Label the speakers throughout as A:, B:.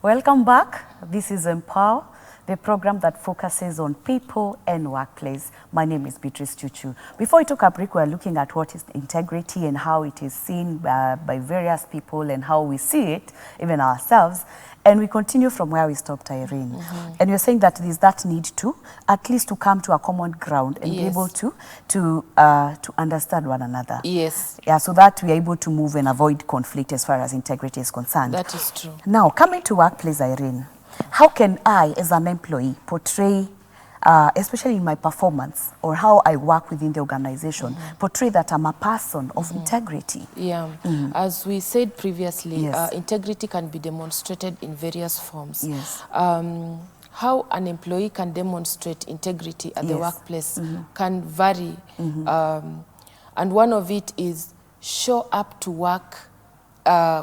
A: Welcome back. This is Empower, the program that focuses on people and workplace. My name is Beatrice Chuchu. Before we took a break, we are looking at what is integrity and how it is seen by various people and how we see it, even ourselves. And we continue from where we stopped, Irene. And you're saying that there's that need to, at least to come to a common ground and be able to understand one another.
B: Yes.
A: Yeah, so that we are able to move and avoid conflict as far as integrity is concerned.
B: That is true.
A: Now, coming to workplace, Irene, how can I, as an employee, portray, especially in my performance or how I work within the organization, portray that I'm a person of integrity?
B: Yeah. As we said previously, integrity can be demonstrated in various forms.
A: Yes.
B: How an employee can demonstrate integrity at the workplace can vary. And one of it is show up to work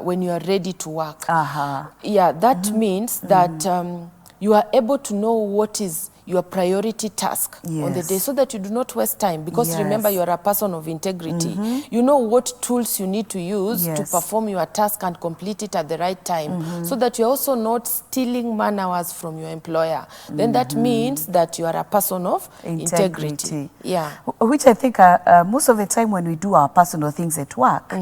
B: when you are ready to work. Yeah, that means that you are able to know what is your priority task on the day so that you do not waste time, because remember, you are a person of integrity. You know what tools you need to use to perform your task and complete it at the right time, so that you're also not stealing man hours from your employer. Then that means that you are a person of integrity. Yeah.
A: Which I think most of the time when we do our personal things at work,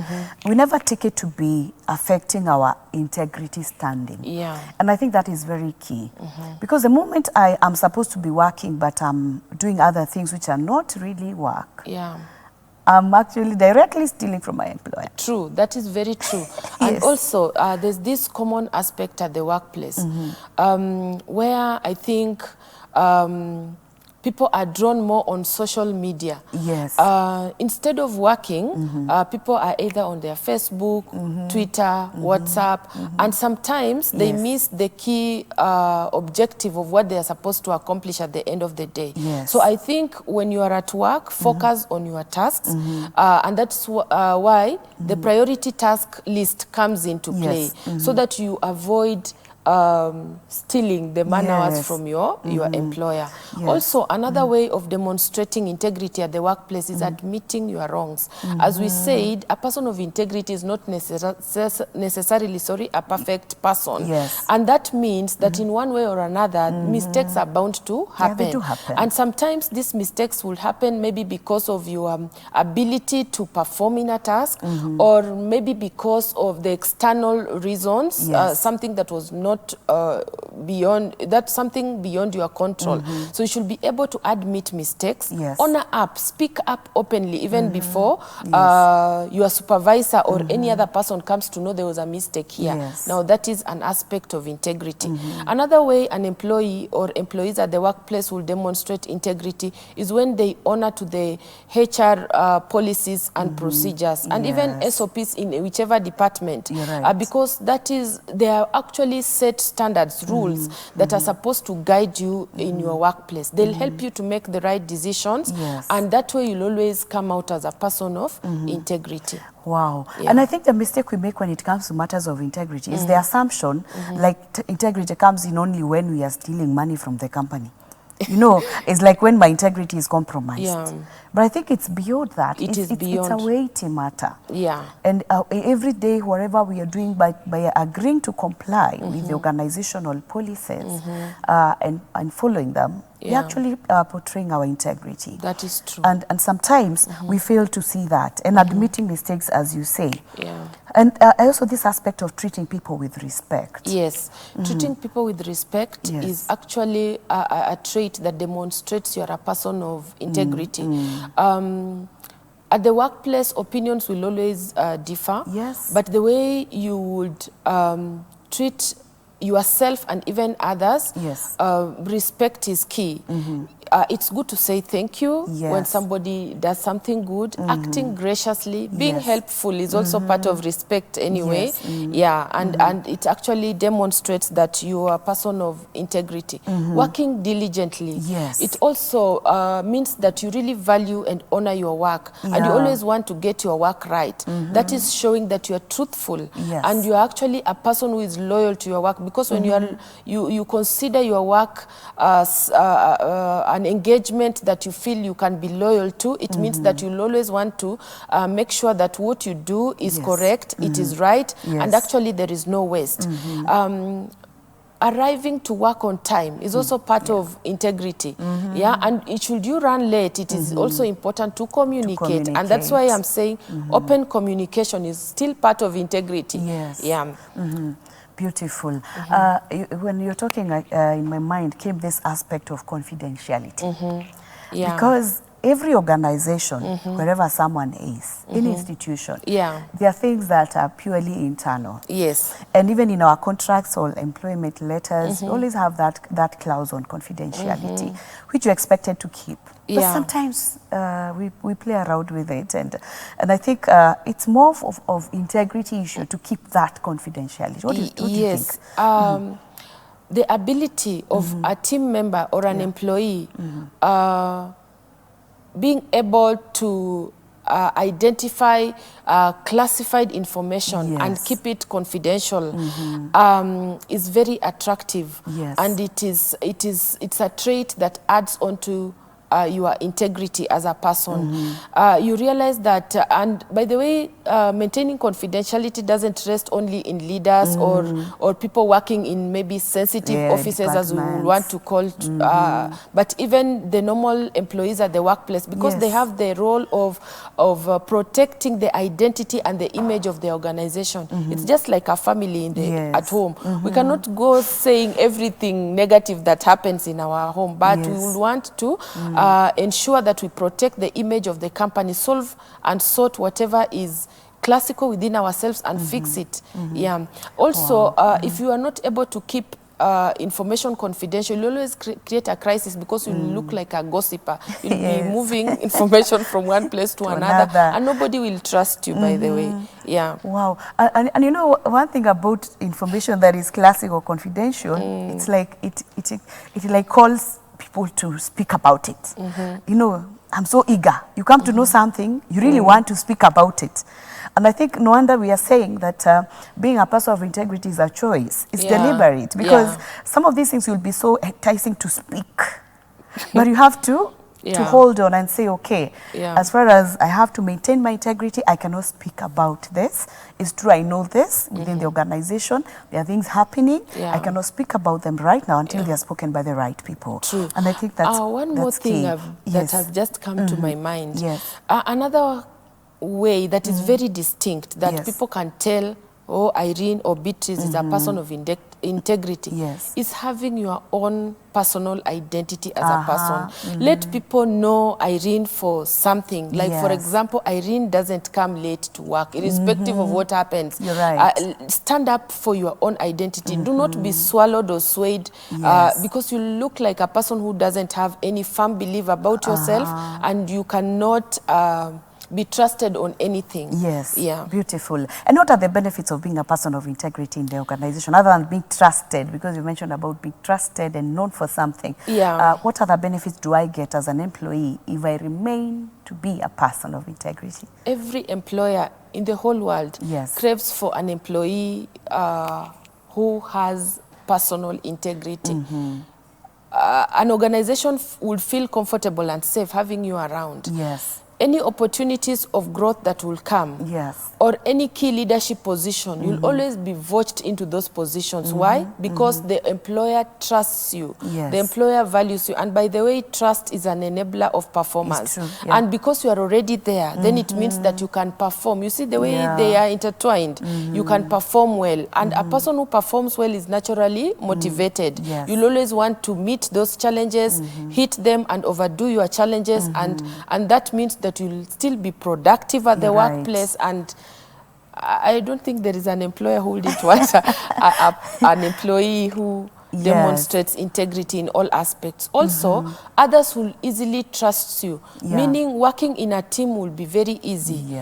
A: we never take it to be affecting our integrity standing.
B: Yeah.
A: And I think that is very key. Because the moment I am supposed to be working, but I'm doing other things which are not really work, I'm actually directly stealing from my employer.
B: True, that is very true. And also, there's this common aspect at the workplace where I think people are drawn more on social media.
A: Yes.
B: Instead of working, people are either on their Facebook, Twitter, WhatsApp, and sometimes they miss the key objective of what they are supposed to accomplish at the end of the day.
A: Yes.
B: So I think when you are at work, focus on your tasks, and that's why the priority task list comes into play, so that you avoid stealing the man hours from your employer. Also, another way of demonstrating integrity at the workplace is admitting your wrongs. As we said, a person of integrity is not necessarily a perfect person. And that means that in one way or another, mistakes are bound to happen.
A: They do happen.
B: And sometimes these mistakes will happen maybe because of your ability to perform in a task, or maybe because of the external reasons, something that was not something beyond your control. So you should be able to admit mistakes, honor up, speak up openly, even before your supervisor or any other person comes to know there was a mistake here. Now that is an aspect of integrity. Another way an employee or employees at the workplace will demonstrate integrity is when they honor to the HR policies and procedures, and even SOPs in whichever department, because that is, they are actually set standards, rules that are supposed to guide you in your workplace. They'll help you to make the right decisions, and that way you'll always come out as a person of integrity.
A: Wow. And I think the mistake we make when it comes to matters of integrity is the assumption like integrity comes in only when we are stealing money from the company. You know, it's like when my integrity is compromised. But I think it's beyond that. It's a weighty matter. And every day, whatever we are doing by agreeing to comply with the organizational policies and following them, we're actually portraying our integrity.
B: That is true.
A: And sometimes we fail to see that and admitting mistakes, as you say. And also this aspect of treating people with respect.
B: Treating people with respect is actually a trait that demonstrates you are a person of integrity. At the workplace, opinions will always differ, but the way you would treat yourself and even others, respect is key. It's good to say thank you when somebody does something good. Acting graciously, being helpful is also part of respect anyway. And it actually demonstrates that you are a person of integrity. Working diligently, it also means that you really value and honor your work, and you always want to get your work right. That is showing that you are truthful, and you are actually a person who is loyal to your work, because when you consider your work as an engagement that you feel you can be loyal to, it means that you'll always want to make sure that what you do is correct, it is right, and actually there is no waste. arriving to work on time is also part of integrity. Yeah, and should you run late, it is also important to communicate. And that's why I'm saying open communication is still part of integrity.
A: Yes.
B: Yeah.
A: Beautiful. When you're talking, in my mind came this aspect of confidentiality.
B: Yeah.
A: Because every organization, wherever someone is, any institution, there are things that are purely internal.
B: Yes.
A: And even in our contracts or employment letters, we always have that clause on confidentiality, which you're expected to keep. But sometimes we play around with it, and I think it's more of integrity issue to keep that confidentiality. What do you think?
B: The ability of a team member or an employee being able to identify classified information and keep it confidential is very attractive, and it's a trait that adds on to your integrity as a person. You realize that, and by the way, maintaining confidentiality doesn't rest only in leaders or people working in maybe sensitive offices, as we would want to call, but even the normal employees at the workplace, because they have the role of protecting the identity and the image of the organization. It's just like a family in the, at home. We cannot go saying everything negative that happens in our home, but we will want to ensure that we protect the image of the company, solve and sort whatever is classical within ourselves and fix it. Also, if you are not able to keep information confidential, you always create a crisis, because you look like a gossiper. You'll be moving information from one place to another, and nobody will trust you, by the way.
A: Wow. And you know, one thing about information that is classic or confidential, it's like it like calls people to speak about it. You know, I'm so eager. You come to know something, you really want to speak about it. And I think no wonder we are saying that being a person of integrity is a choice. It's deliberate, because some of these things will be so enticing to speak. But you have to hold on and say, okay, as far as I have to maintain my integrity, I cannot speak about this. It's true, I know this within the organization. There are things happening. I cannot speak about them right now until they are spoken by the right people.
B: True.
A: And I think that's
B: one more thing that has just come to my mind. Another way that is very distinct, that people can tell, oh, Irene or Beatrice is a person of integrity, is having your own personal identity as a person. Let people know Irene for something. Like, for example, Irene doesn't come late to work, irrespective of what happens.
A: You're right.
B: Stand up for your own identity. Do not be swallowed or swayed because you look like a person who doesn't have any firm belief about yourself, and you cannot be trusted on anything. Beautiful. And what are the benefits of being a person of integrity in the organization, other than being trusted? Because you mentioned about being trusted and known for something. What other benefits do I get as an employee if I remain to be a person of integrity? Every employer in the whole world craves for an employee who has personal integrity. An organization would feel comfortable and safe having you around. Any opportunities of growth that will come, or any key leadership position, you'll always be voted into those positions. Why? Because the employer trusts you. The employer values you. And by the way, trust is an enabler of performance. And because you are already there, then it means that you can perform. You see the way they are intertwined. You can perform well. And a person who performs well is naturally motivated. You'll always want to meet those challenges, hit them, and overdo your challenges. And that means that you'll still be productive at the workplace. And I don't think there is an employer who wouldn't want an employee who demonstrates integrity in all aspects. Also, others will easily trust you, meaning working in a team will be very easy.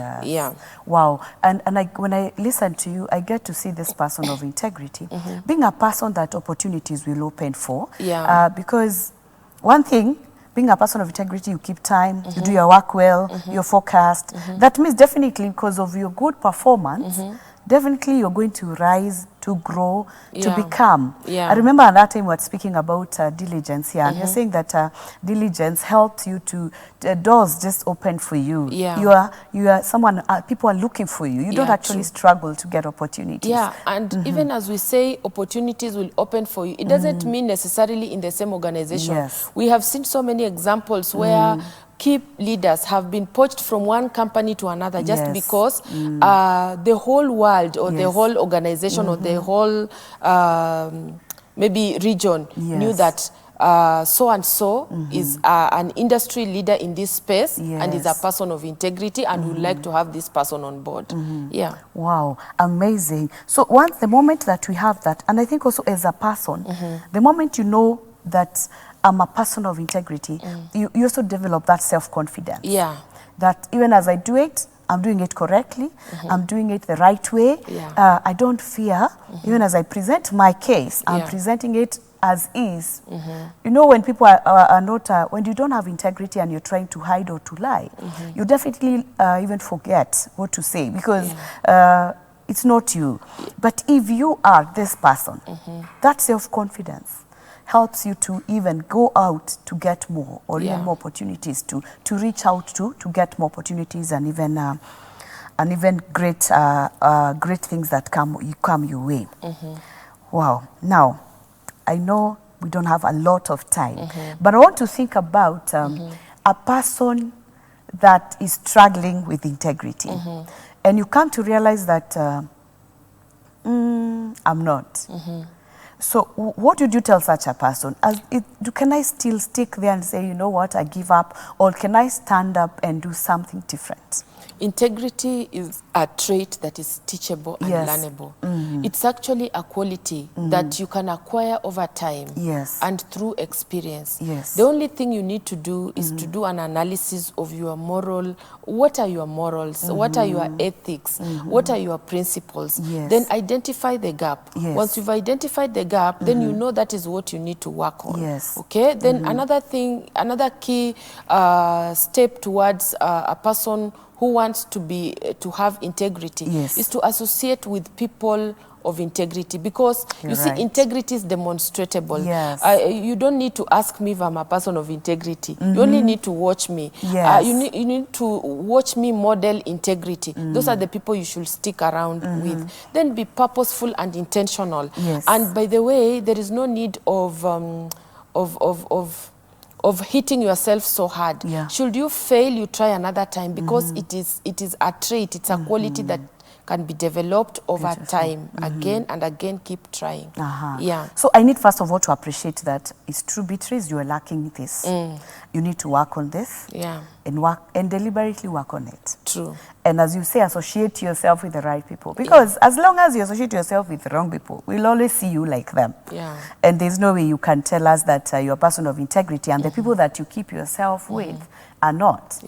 A: Wow. And when I listen to you, I get to see this person of integrity being a person that opportunities will open for. Because one thing, being a person of integrity, you keep time, you do your work well, you're focused. That means definitely because of your good performance, definitely you're going to rise, to grow, to
B: Yeah.
A: become.
B: Yeah.
A: I remember at that time we were speaking about diligence here, and you're saying that diligence helps you to, doors just open for you.
B: Yeah.
A: You are someone, people are looking for you. You don't
B: Yeah,
A: actually
B: true.
A: struggle to get opportunities.
B: Yeah, and even as we say opportunities will open for you, it doesn't mean necessarily in the same organization.
A: Yes.
B: We have seen so many examples where key leaders have been poached from one company to another just
A: Yes.
B: because the whole world or the
A: Yes.
B: whole organization or the whole maybe region knew
A: Yes.
B: that so-and-so is an industry leader in this space and is a
A: Yes.
B: person of integrity and would like to have this person on board. Yeah.
A: Wow, amazing. So once the moment that we have that, and I think also as a person, the moment you know that I'm a person of integrity, you also develop that self-confidence.
B: Yeah.
A: That even as I do it, I'm doing it correctly, I'm doing it the right way.
B: Yeah.
A: I don't fear, even as I present my case, I'm
B: Yeah.
A: presenting it as is. You know, when people are not, when you don't have integrity and you're trying to hide or to lie, you definitely even forget what to say because it's not you. But if you are this person, that self-confidence helps you to even go out to get more or even more opportunities to reach out to get more opportunities and even great great things that come your way. Wow. Now, I know we don't have a lot of time, but I want to think about a person that is struggling with integrity. And you come to realize that I'm not. So what would you tell such a person? Can I still stick there and say, you know what, I give up? Or can I stand up and do something different?
B: Integrity is a trait that is teachable and learnable. It's actually a quality that you can acquire over time and through experience. The only thing you need to do is to do an analysis of your moral. What are your morals? What are your ethics? What are your principles? Then identify the gap. Once you've identified the gap, then you know that is what you need to work on. Okay? Then another thing, another key step towards a person who wants to have integrity is to associate with people of integrity, because you see, integrity is demonstrable. You don't need to ask me if I'm a person of integrity. You only need to watch me. You need to watch me model integrity. Those are the people you should stick around with. Then be purposeful and intentional. And by the way, there is no need of hitting yourself so hard. Should you fail, you try another time, because it is a trait, it's a quality that can be developed over time. Again and again, keep trying.
A: So I need first of all to appreciate that it's true, Beatrice, you are lacking this. You need to work on this and deliberately work on it.
B: True.
A: And as you say, associate yourself with the right people. Because as long as you associate yourself with the wrong people, we'll always see you like them. And there's no way you can tell us that you're a person of integrity and the people that you keep yourself with are not.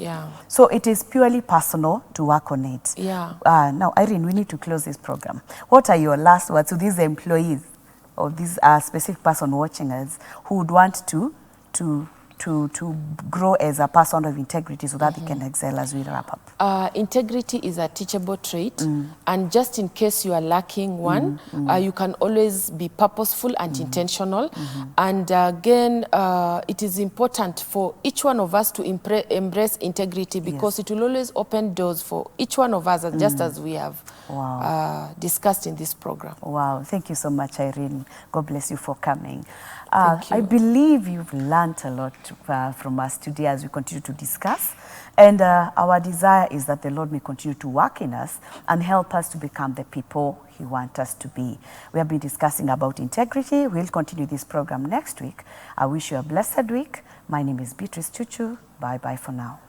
A: So it is purely personal to work on it. Now, Irene, we need to close this program. What are your last words to these employees or this specific person watching us who would want to grow as a person of integrity so that they can excel as we wrap up?
B: Integrity is a teachable trait, and just in case you are lacking one, you can always be purposeful and intentional. And again, it is important for each one of us to embrace integrity, because it will always open doors for each one of us, just as we have discussed in this program.
A: Wow, thank you so much, Irene. God bless you for coming. I believe you've learned a lot from us today as we continue to discuss. And our desire is that the Lord may continue to work in us and help us to become the people He wants us to be. We have been discussing about integrity. We'll continue this program next week. I wish you a blessed week. My name is Beatrice Chuchu. Bye-bye for now.